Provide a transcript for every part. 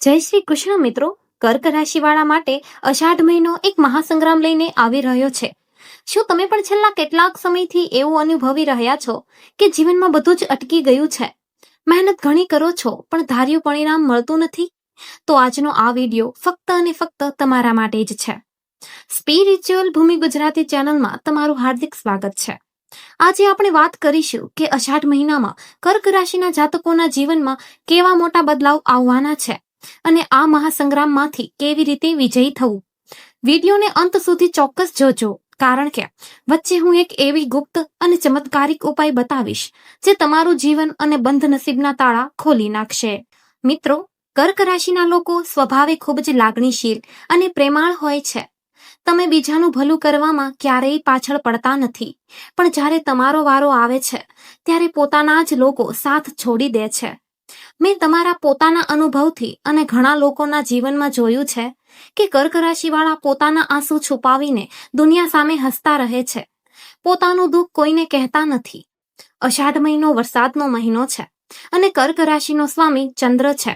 જય શ્રી કૃષ્ણ મિત્રો. કર્ક રાશિવાળા માટે અષાઢ મહિનો એક મહાસંગ્રામ લઈને આવી રહ્યો છે. શું તમે પણ છેલ્લા કેટલાક સમયથી એવું અનુભવી રહ્યા છો કે જીવનમાં બધું જ અટકી ગયું છે? મહેનત ઘણી કરો છો પણ ધાર્યું પરિણામ મળતું નથી? તો આજનો આ વિડીયો ફક્ત અને ફક્ત તમારા માટે જ છે. સ્પિરિચ્યુઅલ ભૂમિ ગુજરાતી ચેનલમાં તમારું હાર્દિક સ્વાગત છે. આજે આપણે વાત કરીશું કે અષાઢ મહિનામાં કર્ક રાશિના જાતકોના જીવનમાં કેવા મોટા બદલાવ આવવાના છે અને આ મહાસંગ્રામમાંથી કેવી રીતે વિજયી થવું. વિડીયોને અંત સુધી ચોક્કસ જોજો, કારણ કે વચ્ચે હું એક એવી ગુપ્ત અને ચમત્કારિક ઉપાય બતાવીશ જે તમારું જીવન અને બંધ નસીબના તાળા ખોલી નાખશે. મિત્રો, કર્ક રાશિના લોકો સ્વભાવે ખૂબ જ લાગણીશીલ અને પ્રેમાળ હોય છે. તમે બીજાનું ભલું કરવામાં ક્યારેય પાછળ પડતા નથી, પણ જ્યારે તમારો વારો આવે છે ત્યારે પોતાના જ લોકો સાથ છોડી દે છે. મેં તમારા પોતાના અનુભવથી અને ઘણા લોકોના જીવનમાં જોયું છે કે કર્ક રાશિવાળા પોતાના આંસુ છુપાવીને દુનિયા સામે હસતા રહે છે. પોતાનું દુઃખ કોઈને કહેતા નથી. અષાઢ મહિનો વરસાદનો મહિનો છે અને કર્ક રાશિનો સ્વામી ચંદ્ર છે.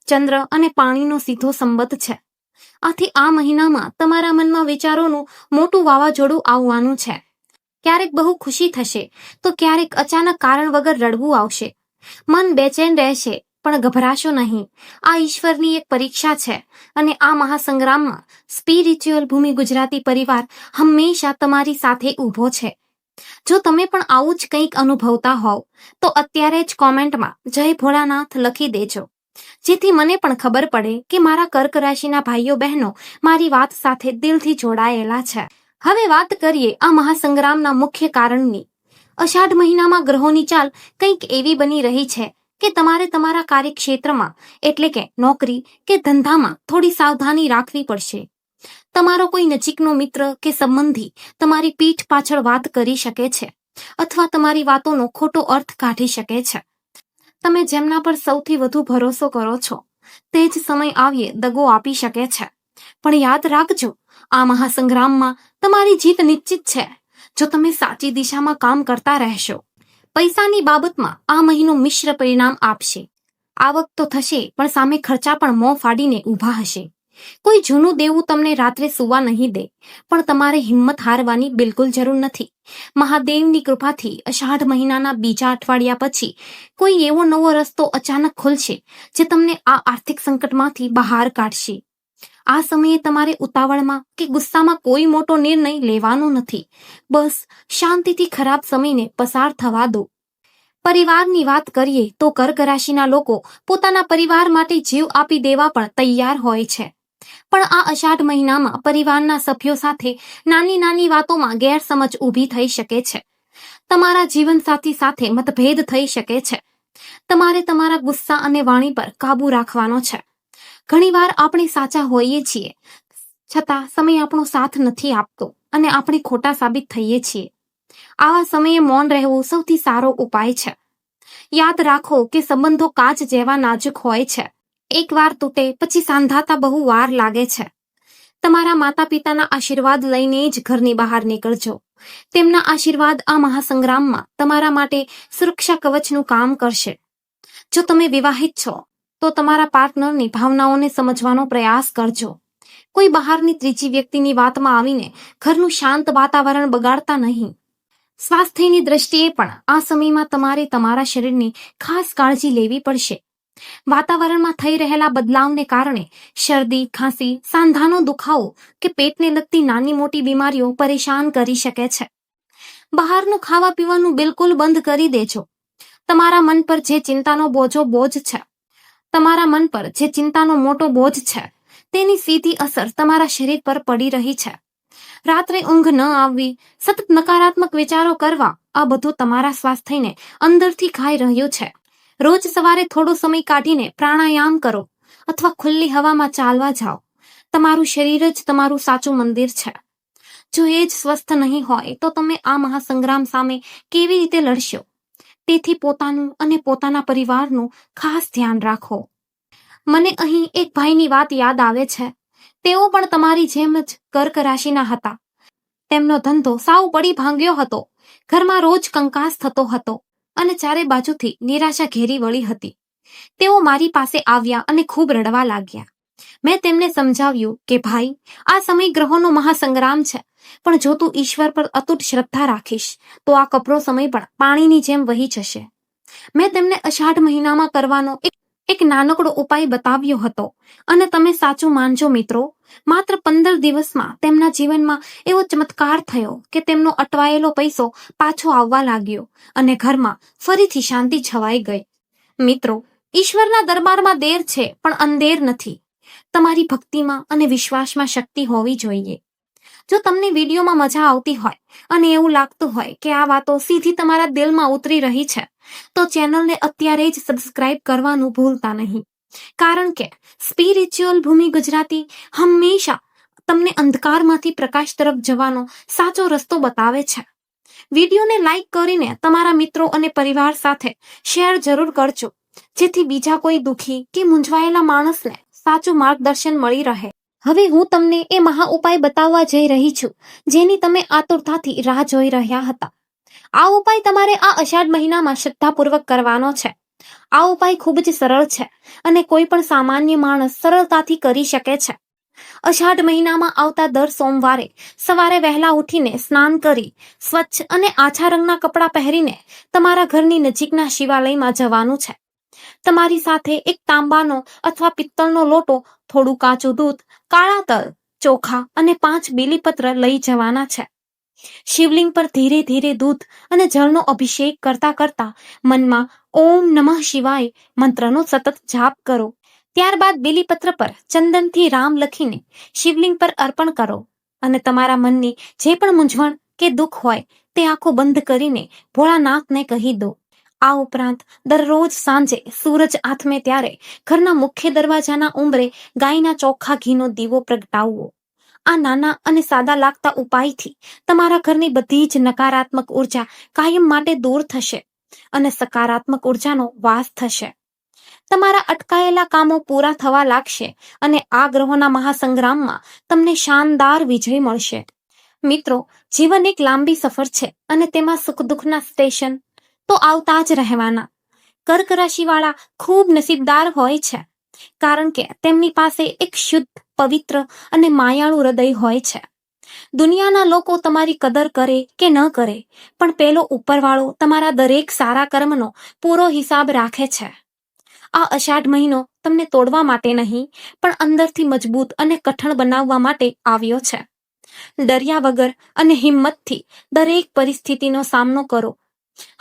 ચંદ્ર અને પાણીનો સીધો સંબંધ છે. આથી આ મહિનામાં તમારા મનમાં વિચારોનું મોટું વાવાઝોડું આવવાનું છે. ક્યારેક બહુ ખુશી થશે તો ક્યારેક અચાનક કારણ વગર રડવું આવશે. મન બેચેન રહેશે, પણ ગભરાશો નહીં. આ ઈશ્વરની એક પરીક્ષા છે અને આ મહાસંગ્રામમાં સ્પિરિચ્યુઅલ ભૂમિ ગુજરાતી પરિવાર હંમેશા તમારી સાથે ઊભો છે. જો તમે પણ આવું જ કંઈક અનુભવતા હોવ તો અત્યારે જ કોમેન્ટમાં જય ભોળાનાથ લખી દેજો, જેથી મને પણ ખબર પડે કે મારા કર્ક રાશિના ભાઈઓ બહેનો મારી વાત સાથે દિલથી જોડાયેલા છે. હવે વાત કરીએ આ મહાસંગ્રામના મુખ્ય કારણની. અષાઢ મહિનામાં ગ્રહોની ચાલ કંઈક એવી બની રહી છે કે તમારે તમારા કાર્યક્ષેત્રમાં એટલે કે નોકરી કે ધંધામાં થોડી સાવધાની રાખવી પડશે. તમારો કોઈ નજીકનો મિત્ર કે સંબંધી તમારી પીઠ પાછળ વાત કરી શકે છે અથવા તમારી વાતોનો ખોટો અર્થ કાઢી શકે છે. તમે જેમના પર સૌથી વધુ ભરોસો કરો છો તે જ સમય આવ્યે દગો આપી શકે છે. પણ યાદ રાખજો, આ મહાસંગ્રામમાં તમારી જીત નિશ્ચિત છે જો તમે સાચી દિશામાં કામ કરતા રહેશો. પૈસાની બાબતમાં આ મહિનો મિશ્ર પરિણામ આપશે. આવક તો થશે પણ સામે ખર્ચા પણ મોં ફાડીને ઊભા હશે. કોઈ જૂનું દેવું તમને રાત્રે સૂવા નહીં દે, પણ તમારે હિંમત હારવાની બિલકુલ જરૂર નથી. મહાદેવની કૃપાથી અષાઢ મહિનાના બીજા અઠવાડિયા પછી કોઈ એવો નવો રસ્તો અચાનક ખુલશે જે તમને આ આર્થિક સંકટમાંથી બહાર કાઢશે. આ સમયે તમારે ઉતાવળમાં કે ગુસ્સામાં કોઈ મોટો નિર્ણય લેવાનો નથી. બસ શાંતિથી ખરાબ સમયને પસાર થવા દો. પરિવારની વાત કરીએ તો કર્ક રાશિના લોકો પોતાના પરિવાર માટે જીવ આપી દેવા પણ તૈયાર હોય છે. પણ આ અષાઢ મહિનામાં પરિવારના સભ્યો સાથે નાની નાની વાતોમાં ગેરસમજ ઊભી થઈ શકે છે. તમારા જીવનસાથી સાથે મતભેદ થઈ શકે છે. તમારે તમારા ગુસ્સા અને વાણી પર કાબુ રાખવાનો છે. ઘણીવાર આપણે સાચા હોઈએ છીએ છતાં સમય આપણો સાથ નથી આપતો અને આપણે ખોટા સાબિત થઈએ છીએ. આવા સમયે મૌન રહેવું સૌથી સારો ઉપાય છે. યાદ રાખો કે સંબંધો કાચ જેવા નાજુક હોય છે. એકવાર તૂટે પછી સાંધાતા બહુ વાર લાગે છે. તમારા માતા પિતાના આશીર્વાદ લઈને જ ઘરની બહાર નીકળજો. તેમના આશીર્વાદ આ મહાસંગ્રામમાં તમારા માટે સુરક્ષા કવચનું કામ કરશે. જો તમે વિવાહિત છો તો તમારા પાર્ટનરની ભાવનાઓને સમજવાનો પ્રયાસ કરજો. કોઈ બહારની ત્રીજી વ્યક્તિની વાતમાં આવીને ઘરનું શાંત વાતાવરણ બગાડતા નહીં. સ્વાસ્થ્યની દ્રષ્ટિએ પણ આ સમયમાં તમારે તમારા શરીરની ખાસ કાળજી લેવી પડશે. વાતાવરણમાં થઈ રહેલા બદલાવને કારણે શરદી, ખાંસી, સાંધાનો દુખાવો કે પેટને લગતી નાની મોટી બીમારીઓ પરેશાન કરી શકે છે. બહારનું ખાવા પીવાનું બિલકુલ બંધ કરી દેજો. તમારા મન પર જે ચિંતાનો મોટો બોજ છે તેની સીધી અસર તમારા શરીર પર પડી રહી છે. રાત્રે ઊંઘ ન આવવી, સતત નકારાત્મક વિચારો કરવા, આ બધું તમારા સ્વાસ્થ્યને અંદરથી ખાઈ રહ્યું છે. રોજ સવારે થોડો સમય કાઢીને પ્રાણાયામ કરો અથવા ખુલ્લી હવામાં ચાલવા જાઓ. તમારું શરીર જ તમારું સાચું મંદિર છે. જો એ જ સ્વસ્થ નહીં હોય તો તમે આ મહાસંગ્રામ સામે કેવી રીતે લડશો? તેથી પોતાનું અને પોતાના પરિવારનું ખાસ ધ્યાન રાખો. મને અહીં એક ભાઈની વાત યાદ આવે છે. તેઓ પણ તમારી જેમ જ કર્ક રાશિના હતા. તેમનો ધંધો સાવ પડી ભાંગ્યો હતો. ઘરમાં રોજ કંકાસ થતો હતો અને ચારે બાજુથી નિરાશા ઘેરી વળી હતી. તેઓ મારી પાસે આવ્યા અને ખૂબ રડવા લાગ્યા. મેં તેમને સમજાવ્યું કે ભાઈ, આ સમય ગ્રહોનો મહાસંગ્રામ છે, પણ જો તું ઈશ્વર પર અતૂટ શ્રદ્ધા રાખીશ તો આ કપરો સમય પણ પાણીની જેમ વહી જશે. મેં તેમને અષાઢ મહિનામાં કરવાનો એક નાનકડો ઉપાય બતાવ્યો હતો અને તમે સાચું માનજો મિત્રો, માત્ર 15 દિવસમાં તેમના જીવનમાં એવો ચમત્કાર થયો કે તેમનો અટવાયેલો પૈસો પાછો આવવા લાગ્યો અને ઘરમાં ફરીથી શાંતિ છવાઈ ગઈ. મિત્રો, ઈશ્વરના દરબારમાં દેર છે પણ અંધેર નથી. તમારી ભક્તિમાં અને વિશ્વાસમાં શક્તિ હોવી જોઈએ. જો તમને વિડીયોમાં મજા આવતી હોય અને એવું લાગતું હોય કે આ વાતો સીધી તમારા દિલમાં ઉતરી રહી છે, તો ચેનલને અત્યારે જ સબસ્ક્રાઇબ કરવાનું ભૂલતા નહીં. કારણ કે સ્પિરિચ્યુઅલ ભૂમિ ગુજરાતી હંમેશા તમને અંધકારમાંથી પ્રકાશ તરફ જવાનો સાચો રસ્તો બતાવે છે. વિડીયોને લાઈક કરીને તમારા મિત્રો અને પરિવાર સાથે શેર જરૂર કરજો, જેથી બીજા કોઈ દુઃખી કે મૂંઝવાયેલા માણસને સાચું માર્ગદર્શન મળી રહે. હવે હું તમને એ મહા ઉપાય બતાવવા જઈ રહી છું જેની તમે આતુરતાથી રાહ જોઈ રહ્યા હતા. આ ઉપાય તમારે આ અષાઢ મહિનામાં શ્રદ્ધાપૂર્વક કરવાનો છે. આ ઉપાય ખૂબ જ સરળ છે અને કોઈ પણ સામાન્ય માણસ સરળતાથી કરી શકે છે. અષાઢ મહિનામાં આવતા દર સોમવારે સવારે વહેલા ઉઠીને સ્નાન કરી સ્વચ્છ અને આછા રંગના કપડાં પહેરીને તમારા ઘરની નજીકના શિવાલયમાં જવાનું છે. તમારી સાથે એક તાંબાનો અથવા પિત્તળનો લોટો, થોડું કાચું દૂધ, કાળા તલ, ચોખા અને 5 બીલીપત્ર લઈ જવાના છે. શિવલિંગ પર ધીરે ધીરે દૂધ અને જળનો અભિષેક કરતા કરતા મનમાં ઓમ નમઃ શિવાય મંત્રનો સતત જાપ કરો. ત્યારબાદ બીલીપત્ર પર ચંદનથી રામ લખીને શિવલિંગ પર અર્પણ કરો અને તમારા મનની જે પણ મૂંઝવણ કે દુઃખ હોય તે આંખો બંધ કરીને ભોળાનાથને કહી દો. આ ઉપરાંત દરરોજ સાંજે સૂરજ આથમે ત્યારે ઘરના મુખ્ય દરવાજાના ઉંબરે ગાયના ચોખ્ખા ઘીનો દીવો પ્રગટાવવો. આ નાના અને સાદા લાગતા ઉપાયથી તમારા ઘરની બધી જ નકારાત્મક ઉર્જા કાયમ માટે દૂર થશે અને સકારાત્મક ઉર્જાનો વાસ થશે. તમારા અટકાયેલા કામો પૂરા થવા લાગશે અને આ ગ્રહોના મહાસંગ્રામમાં તમને શાનદાર વિજય મળશે. મિત્રો, જીવન એક લાંબી સફર છે અને તેમાં સુખ દુઃખના સ્ટેશન તો આવતા જ રહેવાના. કર્ક રાશિવાળા ખૂબ નસીબદાર હોય છે, કારણ કે તેમની પાસે એક શુદ્ધ, પવિત્ર અને માયાળુ હૃદય હોય છે. દુનિયાના લોકો તમારી કદર કરે કે ન કરે, પણ પેલો ઉપરવાળો તમારા દરેક સારા કર્મનો પૂરો હિસાબ રાખે છે. આ અષાઢ મહિનો તમને તોડવા માટે નહીં, પણ અંદરથી મજબૂત અને કઠણ બનાવવા માટે આવ્યો છે. ડર્યા વગર અને હિંમતથી દરેક પરિસ્થિતિનો સામનો કરો.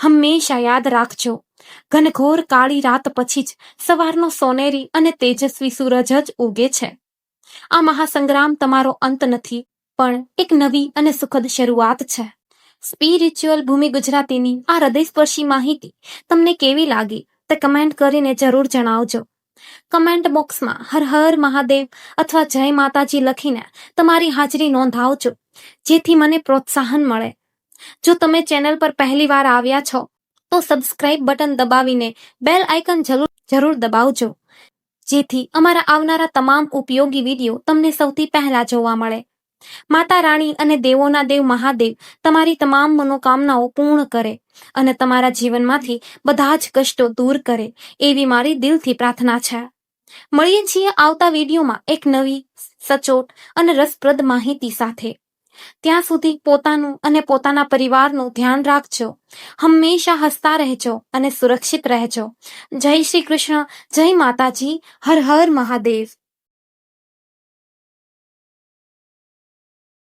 હંમેશા યાદ રાખજો, ઘનઘોર કાળી રાત પછી જ સવારનો સોનેરી અને તેજસ્વી સૂરજ જ ઉગે છે. આ મહાસંગ્રામ તમારો અંત નથી, પણ એક નવી અને સુખદ શરૂઆત છે. સ્પિરિચ્યુઅલ ભૂમિ ગુજરાતીની આ હૃદયસ્પર્શી માહિતી તમને કેવી લાગી તે કમેન્ટ કરીને જરૂર જણાવજો. કમેન્ટ બોક્સમાં હર હર મહાદેવ અથવા જય માતાજી લખીને તમારી હાજરી નોંધાવજો, જેથી મને પ્રોત્સાહન મળે. જો તમે ચેનલ પર પહેલી વાર આવ્યા છો તો સબસ્ક્રાઇબ બટન દબાવીને બેલ આઇકન જરૂર દબાવજો, જેથી અમારા આવનારા તમામ ઉપયોગી વિડીયો તમને સૌથી પહેલા જોવા મળે. માતા રાણી અને દેવોના દેવ મહાદેવ તમારી તમામ મનોકામનાઓ પૂર્ણ કરે અને તમારા જીવનમાંથી બધા જ કષ્ટો દૂર કરે એવી મારી દિલથી પ્રાર્થના છે. મળીએ છીએ આવતા વિડીયોમાં એક નવી, સચોટ અને રસપ્રદ માહિતી સાથે. ત્યાં સુધી પોતાનું અને પોતાના પરિવારનું ધ્યાન રાખજો. હંમેશા હસતા રહેજો અને સુરક્ષિત રહેજો. જય શ્રી કૃષ્ણ, જય માતાજી, હર હર મહાદેવ.